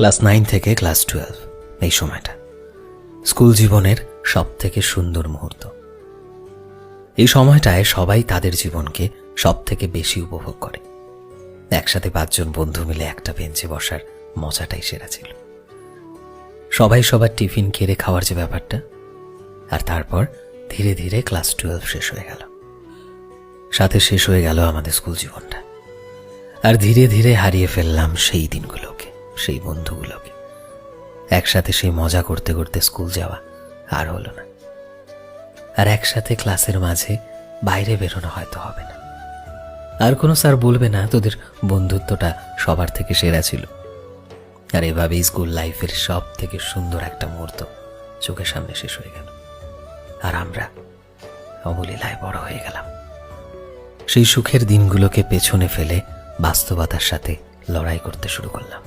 Class 9 থেকে class 12 এই সময়টা স্কুল জীবনের সবথেকে সুন্দর মুহূর্ত। এই সময়টায় সবাই তাদের জীবনকে সবথেকে বেশি উপভোগ করে। একসাথে 5 জন বন্ধু মিলে একটা বেঞ্চে বসার মজাটাই সেরা ছিল। সবাই সবার টিফিন কেড়ে খাওয়ার যে ব্যাপারটা, আর তারপর ধীরে ধীরে ক্লাস 12 শেষ হয়ে গেল। সাথে শেষ হয়ে গেল আমাদের স্কুল জীবনটা। আর ধীরে ধীরে হারিয়ে ফেললাম সেই দিনগুলোকে, সেই বন্ধুগুলোকে। একসাথে সেই মজা করতে করতে স্কুল যাওয়া আর হলো না। আর একসাথে ক্লাসের মাঝে বাইরে বেরোনো হয়তো হবে না। আর কোনো স্যার বলবে না তোদের বন্ধুত্বটা সবার থেকে সেরা ছিল। আর এভাবেই স্কুল লাইফের সব থেকে সুন্দর একটা মুহূর্ত চোখের সামনে শেষ হয়ে গেল। আর আমরা অবলীলায় বড় হয়ে গেলাম। সেই সুখের দিনগুলোকে পেছনে ফেলে বাস্তবতার সাথে লড়াই করতে শুরু করলাম।